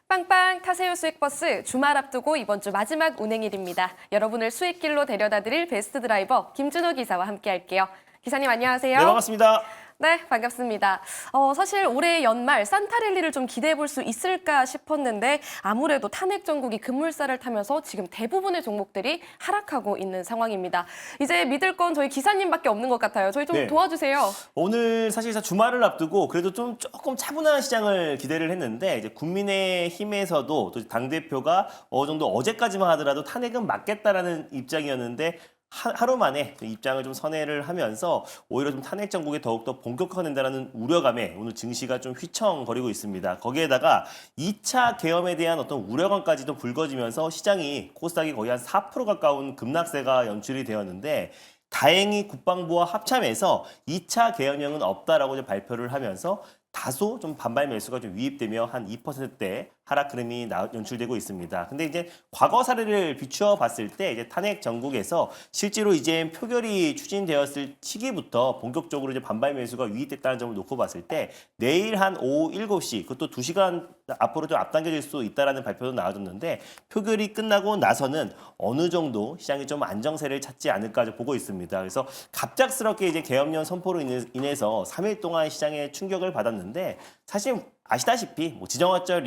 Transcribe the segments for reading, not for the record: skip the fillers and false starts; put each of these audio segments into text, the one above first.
빵빵 타세요 수익버스 주말 앞두고 이번 주 마지막 운행일입니다. 여러분을 수익길로 데려다 드릴 베스트 드라이버 김준호 기사와 함께할게요. 기사님 안녕하세요. 네, 반갑습니다. 네, 반갑습니다. 사실 올해 연말 산타랠리를 좀 기대해 볼 수 있을까 싶었는데 아무래도 탄핵 정국이 급물살을 타면서 지금 대부분의 종목들이 하락하고 있는 상황입니다. 이제 믿을 건 저희 기사님밖에 없는 것 같아요. 저희 좀 네. 도와주세요. 오늘 사실상 주말을 앞두고 그래도 조금 차분한 시장을 기대를 했는데 이제 국민의힘에서도 또 당대표가 어느 정도 어제까지만 하더라도 탄핵은 맞겠다라는 입장이었는데 하루 만에 입장을 좀 선회를 하면서 오히려 좀 탄핵 정국에 더욱더 본격화된다는 우려감에 오늘 증시가 좀 휘청거리고 있습니다. 거기에다가 2차 계엄에 대한 어떤 우려감까지도 불거지면서 시장이 코스닥이 거의 한 4% 가까운 급락세가 연출이 되었는데 다행히 국방부와 합참해서 2차 계엄령은 없다라고 이제 발표를 하면서 다소 좀 반발 매수가 좀 유입되며 한 2%대 하락 흐름이 연출되고 있습니다. 근데 이제 과거 사례를 비추어 봤을 때 이제 탄핵 정국에서 실제로 이제 표결이 추진되었을 시기부터 본격적으로 이제 반발 매수가 유입됐다는 점을 놓고 봤을 때 내일 한 오후 7시 그것도 2시간 앞으로 좀 앞당겨질 수 있다라는 발표도 나와줬는데 표결이 끝나고 나서는 어느 정도 시장이 좀 안정세를 찾지 않을까 보고 있습니다. 그래서 갑작스럽게 이제 계엄령 선포로 인해서 3일 동안 시장에 충격을 받았는데 사실 아시다시피 뭐 지정학적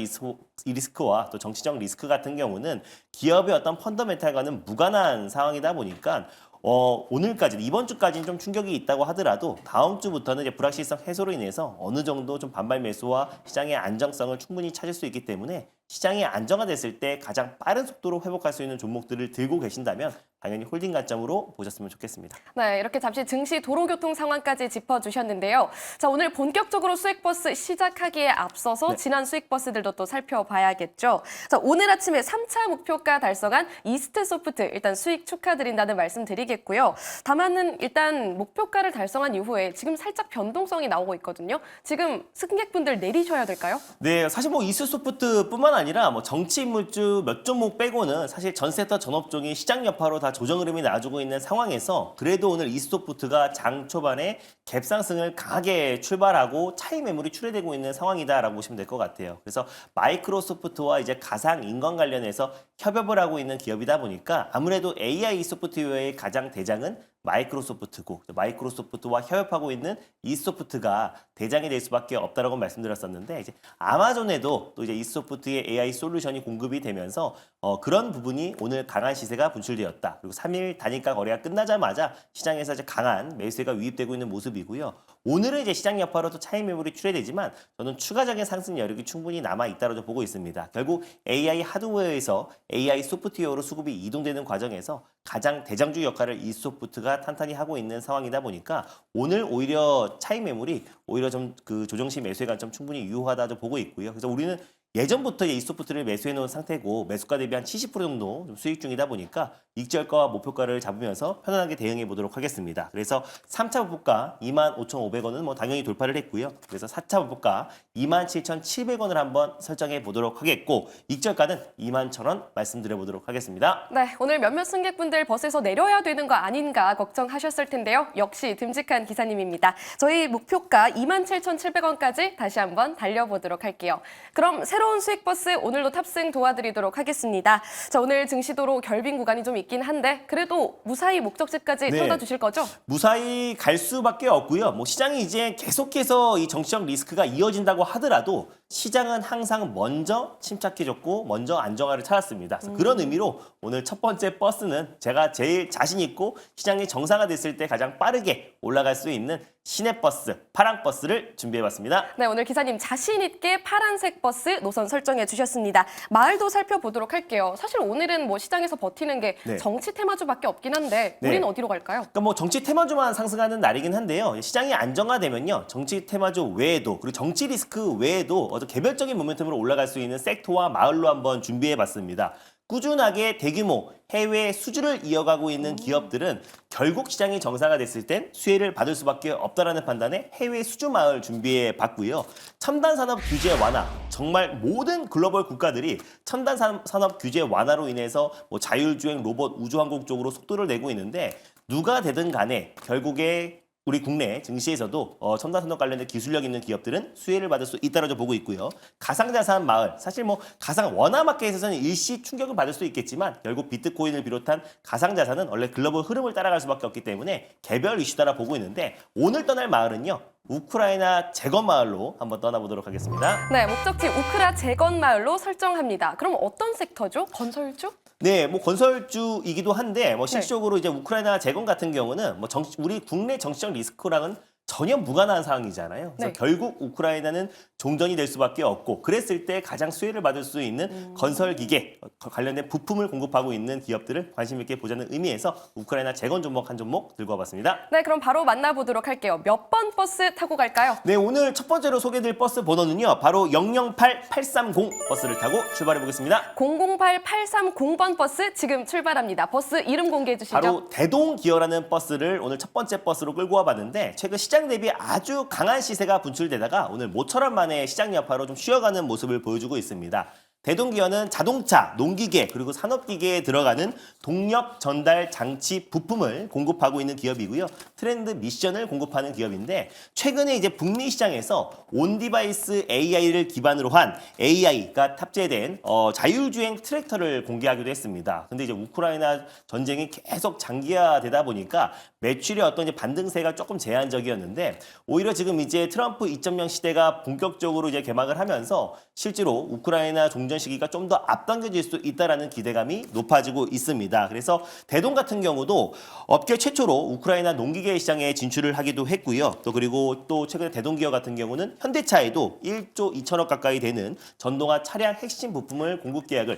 리스크와 또 정치적 리스크 같은 경우는 기업의 어떤 펀더멘탈과는 무관한 상황이다 보니까 오늘까지 이번 주까지는 좀 충격이 있다고 하더라도 다음 주부터는 이제 불확실성 해소로 인해서 어느 정도 좀 반발 매수와 시장의 안정성을 충분히 찾을 수 있기 때문에 시장이 안정화됐을 때 가장 빠른 속도로 회복할 수 있는 종목들을 들고 계신다면 당연히 홀딩 관점으로 보셨으면 좋겠습니다. 네, 이렇게 잠시 증시 도로교통 상황까지 짚어주셨는데요. 자, 오늘 본격적으로 수익버스 시작하기에 앞서서 지난 수익버스들도 또 살펴봐야겠죠. 자, 오늘 아침에 3차 목표가 달성한 이스트소프트 일단 수익 축하드린다는 말씀 드리겠고요. 다만은 일단 목표가를 달성한 이후에 지금 살짝 변동성이 나오고 있거든요. 지금 승객분들 내리셔야 될까요? 네, 사실 뭐 이스트소프트뿐만 아니라 뭐 정치 인물주 몇 종목 빼고는 사실 전 섹터 전 업종이 시장 여파로 다 조정 흐름이 나와주고 있는 상황에서 그래도 오늘 이스트소프트가 장 초반에 갭상승을 강하게 출발하고 차익 매물이 출회되고 있는 상황이다라고 보시면 될 것 같아요. 그래서 마이크로소프트와 이제 가상 인권 관련해서 협업을 하고 있는 기업이다 보니까 아무래도 AI 소프트웨어의 가장 대장은 마이크로소프트고 마이크로소프트와 협업하고 있는 이소프트가 대장이 될 수밖에 없다라고 말씀드렸었는데 이제 아마존에도 또 이제 이소프트의 AI 솔루션이 공급이 되면서 그런 부분이 오늘 강한 시세가 분출되었다. 그리고 3일 단일가 거래가 끝나자마자 시장에서 이제 강한 매수세가 유입되고 있는 모습이고요. 오늘은 이제 시장 여파로 또 차익 매물이 출회되지만 저는 추가적인 상승 여력이 충분히 남아 있다고 보고 있습니다. 결국 AI 하드웨어에서 AI 소프트웨어로 수급이 이동되는 과정에서 가장 대장주 역할을 이소프트가 탄탄히 하고 있는 상황이다 보니까 오늘 오히려 차익 매물이 오히려 좀 그 조정시 매수의 관점 충분히 유효하다 보고 있고요. 그래서 우리는 예전부터 이소프트를 매수해 놓은 상태고 매수가 대비 한 70% 정도 좀 수익 중이다 보니까 익절가와 목표가를 잡으면서 편안하게 대응해 보도록 하겠습니다. 그래서 3차 목표가 25,500원은 뭐 당연히 돌파를 했고요. 그래서 4차 목표가 27,700원을 한번 설정해 보도록 하겠고 익절가는 21,000원 말씀드려 보도록 하겠습니다. 네, 오늘 몇몇 승객분들 버스에서 내려야 되는 거 아닌가 걱정하셨을 텐데요. 역시 듬직한 기사님입니다. 저희 목표가 27,700원까지 다시 한번 달려보도록 할게요. 그럼 새로운 수익버스 오늘도 탑승 도와드리도록 하겠습니다. 자, 오늘 증시도로 결빙 구간이 좀 있긴 한데 그래도 무사히 목적지까지 태워다 주실 거죠? 무사히 갈 수밖에 없고요. 뭐 시장이 이제 계속해서 이 정치적 리스크가 이어진다고 하더라도 시장은 항상 먼저 침착해졌고 먼저 안정화를 찾았습니다. 그래서 그런 의미로 오늘 첫 번째 버스는 제가 제일 자신 있고 시장이 정상화됐을 때 가장 빠르게 올라갈 수 있는 시내버스, 파랑버스를 준비해봤습니다. 네, 오늘 기사님 자신 있게 파란색 버스 노선 설정해 주셨습니다. 마을도 살펴보도록 할게요. 사실 오늘은 뭐 시장에서 버티는 게 정치 테마주밖에 없긴 한데 우리는 어디로 갈까요? 그러니까 뭐 정치 테마주만 상승하는 날이긴 한데요. 시장이 안정화되면요. 정치 테마주 외에도 그리고 정치 리스크 외에도 어떤 개별적인 모멘텀으로 올라갈 수 있는 섹터와 마을로 한번 준비해봤습니다. 꾸준하게 대규모 해외 수주를 이어가고 있는 기업들은 결국 시장이 정상화됐을 땐 수혜를 받을 수밖에 없다라는 판단에 해외 수주 마을 준비해 봤고요. 첨단 산업 규제 완화, 정말 모든 글로벌 국가들이 첨단 산업 규제 완화로 인해서 뭐 자율주행 로봇 우주항공 쪽으로 속도를 내고 있는데 누가 되든 간에 결국에 우리 국내 증시에서도 첨단 산업 관련된 기술력 있는 기업들은 수혜를 받을 수 있다고 보고 있고요. 가상자산 마을, 사실 뭐 가상 원화 마켓에서는 일시 충격을 받을 수 있겠지만 결국 비트코인을 비롯한 가상자산은 원래 글로벌 흐름을 따라갈 수밖에 없기 때문에 개별 이슈다라 보고 있는데 오늘 떠날 마을은요. 우크라이나 재건 마을로 한번 떠나보도록 하겠습니다. 네, 목적지 우크라 재건 마을로 설정합니다. 그럼 어떤 섹터죠? 건설주? 네, 뭐 건설주이기도 한데 뭐 네. 실질적으로 이제 우크라이나 재건 같은 경우는 뭐 우리 국내 정치적 리스크랑은 전혀 무관한 상황이잖아요. 그래서 네. 결국 우크라이나는 종전이 될 수밖에 없고 그랬을 때 가장 수혜를 받을 수 있는 건설 기계 관련된 부품을 공급하고 있는 기업들을 관심 있게 보자는 의미에서 우크라이나 재건 종목 한 종목 들고 와봤습니다. 네, 그럼 바로 만나보도록 할게요. 몇 번 버스 타고 갈까요? 네, 오늘 첫 번째로 소개해드릴 버스 번호는요. 바로 008830 버스를 타고 출발해 보겠습니다. 008830번 버스 지금 출발합니다. 버스 이름 공개해 주시죠. 바로 대동기어라는 버스를 오늘 첫 번째 버스로 끌고 와봤는데 최근 시장 대비 아주 강한 시세가 분출되다가 오늘 모처럼 만에 시장 여파로 좀 쉬어가는 모습을 보여주고 있습니다. 대동기어는 자동차, 농기계 그리고 산업기계에 들어가는 동력 전달 장치 부품을 공급하고 있는 기업이고요. 트렌드 미션을 공급하는 기업인데 최근에 이제 북미 시장에서 온디바이스 AI를 기반으로 한 AI가 탑재된 자율주행 트랙터를 공개하기도 했습니다. 근데 이제 우크라이나 전쟁이 계속 장기화되다 보니까 매출의 어떤 이제 반등세가 조금 제한적이었는데 오히려 지금 이제 트럼프 2.0 시대가 본격적으로 이제 개막을 하면서 실제로 우크라이나 종전 시기가 좀 더 앞당겨질 수 있다라는 기대감이 높아지고 있습니다. 그래서 대동 같은 경우도 업계 최초로 우크라이나 농기계 시장에 진출을 하기도 했고요. 또 그리고 또 최근에 대동기업 같은 경우는 현대차에도 1조 2천억 가까이 되는 전동화 차량 핵심 부품을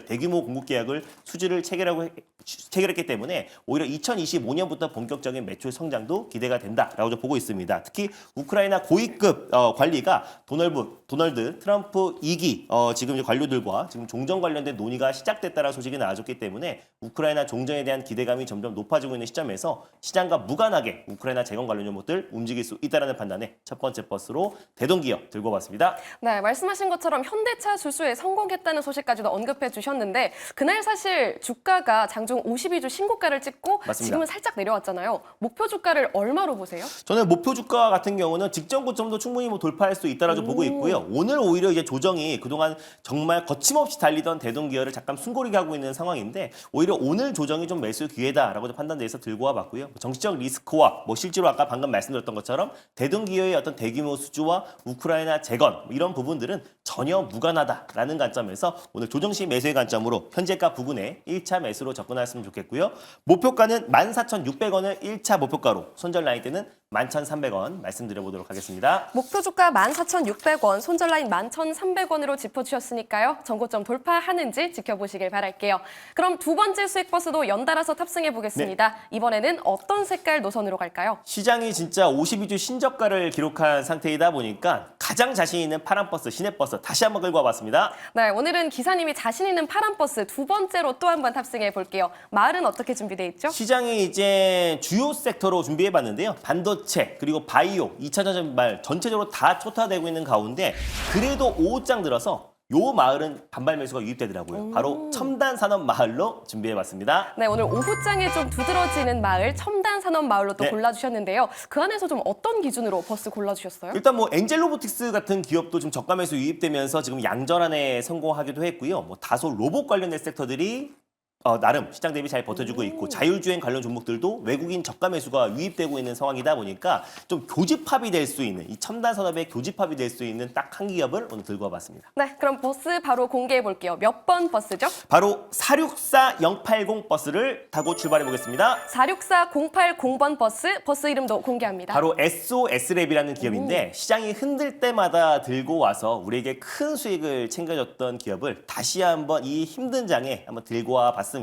대규모 공급 계약을 수주를 체결했기 때문에 오히려 2025년부터 본격적인 매출 성장도 기대가 된다라고 좀 보고 있습니다. 특히 우크라이나 고위급 관리가 도널드 트럼프 2기 지금 관료들과 지금 종전 관련된 논의가 시작됐다는 소식이 나와줬기 때문에 우크라이나 종전에 대한 기대감이 점점 높아지고 있는 시점에서 시장과 무관하게 우크라이나 재건 관련 종목들 움직일 수 있다는 판단에 첫 번째 버스로 대동기업 들고 왔습니다. 네, 말씀하신 것처럼 현대차 수주에 성공했다는 소식까지도 언급해 주셨는데 그날 사실 주가가 장중 52주 신고가를 찍고 맞습니다. 지금은 살짝 내려왔잖아요. 목표 주가를 얼마로 보세요? 저는 목표 주가 같은 경우는 직전 고점도 충분히 뭐 돌파할 수 있다라고 보고 있고요. 오늘 오히려 이제 조정이 그동안 정말 거침없이 달리던 대동기업을 잠깐 숨고르게 하고 있는 상황인데 오히려 오늘 조정이 좀 매수 기회다라고 판단돼서 들고 와봤고요. 정치적 리스크와 뭐 실제로 아까 방금 말씀드렸던 것처럼 대동기업의 어떤 대규모 수주와 우크라이나 재건 이런 부분들은 전혀 무관하다라는 관점에서 오늘 조정 시 매수의 관점으로 현재가 부근에 1차 매수로 접근하셨으면 좋겠고요. 목표가는 14,600원을 1차 목표가로 손절 라인 때는 11,300원 말씀드려보도록 하겠습니다. 목표 주가 14,600원, 손절 라인 11,300원으로 짚어주셨으니까요. 전고점 돌파하는지 지켜보시길 바랄게요. 그럼 두 번째 수익 버스도 연달아서 탑승해 보겠습니다. 이번에는 어떤 색깔 노선으로 갈까요? 시장이 진짜 52주 신저가를 기록한 상태이다 보니까 가장 자신 있는 파란 버스, 시내버스 다시 한번 끌고 와봤습니다. 네, 오늘은 기사님이 자신 있는 파란 버스 두 번째로 또 한번 탑승해 볼게요. 마을은 어떻게 준비되어 있죠? 시장이 이제 주요 섹터로 준비해봤는데요. 반도체 그리고 바이오, 2차 전지말 전체적으로 다 촉탁되고 있는 가운데 그래도 오후장 들어서 요 마을은 반발 매수가 유입되더라고요. 바로 첨단 산업 마을로 준비해봤습니다. 네, 오늘 오후장에 좀 두드러지는 마을, 첨단 산업 마을로 또 네. 골라주셨는데요. 그 안에서 좀 어떤 기준으로 버스 골라주셨어요? 일단 뭐 엔젤 로보틱스 같은 기업도 좀 저가 매수 유입되면서 지금 양전환에 성공하기도 했고요. 뭐 다소 로봇 관련된 섹터들이 나름 시장 대비 잘 버텨주고 있고 자율주행 관련 종목들도 외국인 저가 매수가 유입되고 있는 상황이다 보니까 좀 교집합이 될 수 있는 이 첨단 산업의 교집합이 될 수 있는 딱 한 기업을 오늘 들고 와봤습니다. 네, 그럼 버스 바로 공개해 볼게요. 몇 번 버스죠? 바로 464080 버스를 타고 출발해 보겠습니다. 464080번 버스 이름도 공개합니다. 바로 SOS랩이라는 기업인데 시장이 흔들 때마다 들고 와서 우리에게 큰 수익을 챙겨줬던 기업을 다시 한번 이 힘든 장에 한번 들고 와봤습니다.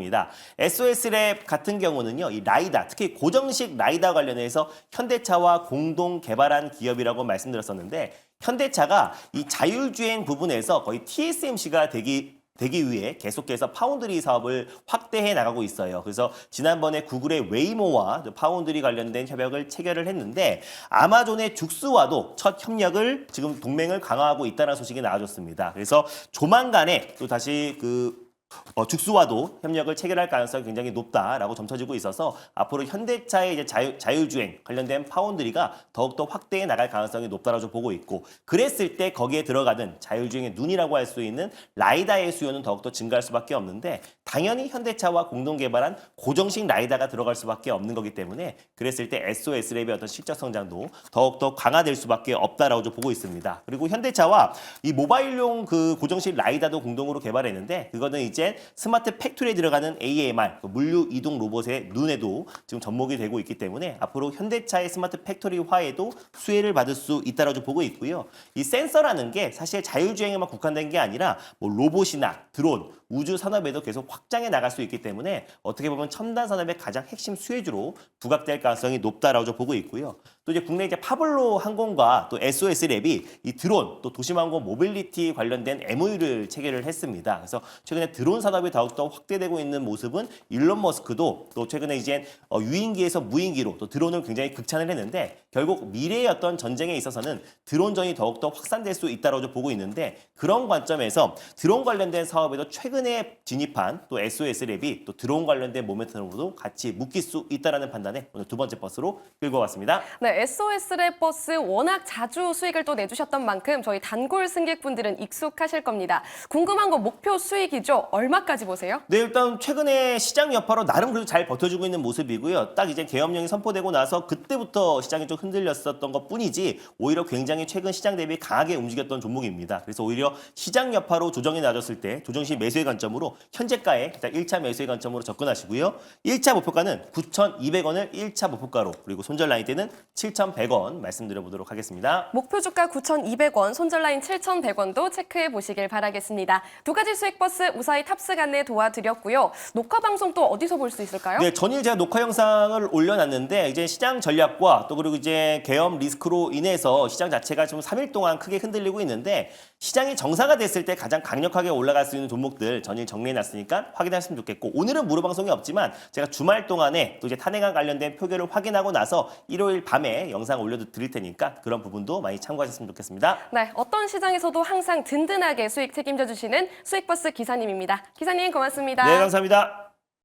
SOS랩 같은 경우는요, 이 라이다, 특히 고정식 라이다 관련해서 현대차와 공동 개발한 기업이라고 말씀드렸었는데 현대차가 이 자율주행 부분에서 거의 TSMC가 되기 위해 계속해서 파운드리 사업을 확대해 나가고 있어요. 그래서 지난번에 구글의 웨이모와 파운드리 관련된 협약을 체결을 했는데 아마존의 죽스와도 첫 협력을 지금 동맹을 강화하고 있다는 소식이 나와줬습니다. 그래서 조만간에 또 다시 죽수와도 협력을 체결할 가능성이 굉장히 높다라고 점쳐지고 있어서 앞으로 현대차의 이제 자율주행 관련된 파운드리가 더욱더 확대해 나갈 가능성이 높다라고 보고 있고, 그랬을 때 거기에 들어가는 자율주행의 눈이라고 할 수 있는 라이다의 수요는 더욱더 증가할 수밖에 없는데, 당연히 현대차와 공동 개발한 고정식 라이다가 들어갈 수밖에 없는 거기 때문에, 그랬을 때 SOS랩의 어떤 실적 성장도 더욱더 강화될 수밖에 없다라고 좀 보고 있습니다. 그리고 현대차와 이 모바일용 그 고정식 라이다도 공동으로 개발했는데, 그거는 이제 스마트 팩토리에 들어가는 AMR, 물류 이동 로봇의 눈에도 지금 접목이 되고 있기 때문에 앞으로 현대차의 스마트 팩토리화에도 수혜를 받을 수 있다라고 보고 있고요. 이 센서라는 게 사실 자율주행에만 국한된 게 아니라 뭐 로봇이나 드론, 우주 산업에도 계속 확장해 나갈 수 있기 때문에 어떻게 보면 첨단 산업의 가장 핵심 수혜주로 부각될 가능성이 높다라고 보고 있고요. 또 이제 국내 이제 파블로 항공과 또 SOS랩이 이 드론 또 도심항공 모빌리티 관련된 MOU를 체결을 했습니다. 그래서 최근에 드론 산업이 더욱더 확대되고 있는 모습은 일론 머스크도 또 최근에 이제 유인기에서 무인기로 또 드론을 굉장히 극찬을 했는데, 결국 미래의 어떤 전쟁에 있어서는 드론전이 더욱더 확산될 수 있다고 보고 있는데, 그런 관점에서 드론 관련된 사업에도 최근에 진입한 또 SOS랩이 또 드론 관련된 모멘텀으로도 같이 묶일 수 있다는 판단에 오늘 두 번째 버스로 끌고 왔습니다. 네, SOS랩 버스 워낙 자주 수익을 또 내주셨던 만큼 저희 단골 승객분들은 익숙하실 겁니다. 궁금한 건 목표 수익이죠. 얼마까지 보세요? 네, 일단 최근에 시장 여파로 나름 그래도 잘 버텨주고 있는 모습이고요. 딱 이제 계엄령이 선포되고 나서 그때부터 시장이 좀 흔들렸었던 것 뿐이지, 오히려 굉장히 최근 시장 대비 강하게 움직였던 종목입니다. 그래서 오히려 시장 여파로 조정이 낮았을 때 조정 시 매수의 관점으로 현재가에 일단 1차 매수의 관점으로 접근하시고요. 1차 목표가는 9,200원을 1차 목표가로, 그리고 손절 라인 때는 7,100원 말씀드려보도록 하겠습니다. 목표 주가 9,200원, 손절 라인 7,100원도 체크해 보시길 바라겠습니다. 두 가지 수익 버스 무사히 탑승 안내 도와드렸고요. 녹화 방송 또 어디서 볼 수 있을까요? 네, 전일 제가 녹화 영상을 올려놨는데, 이제 시장 전략과 또 그리고 이제 계엄 리스크로 인해서 시장 자체가 지금 3일 동안 크게 흔들리고 있는데, 시장이 정상화 됐을 때 가장 강력하게 올라갈 수 있는 종목들 전일 정리해놨으니까 확인하시면 좋겠고, 오늘은 무료 방송이 없지만 제가 주말 동안에 또 이제 탄핵안 관련된 표결을 확인하고 나서 일요일 밤에 영상 올려드릴 테니까 그런 부분도 많이 참고하셨으면 좋겠습니다. 네, 어떤 시장에서도 항상 든든하게 수익 책임져 주시는 수익버스 기사님입니다. 기사님 고맙습니다. 네, 감사합니다.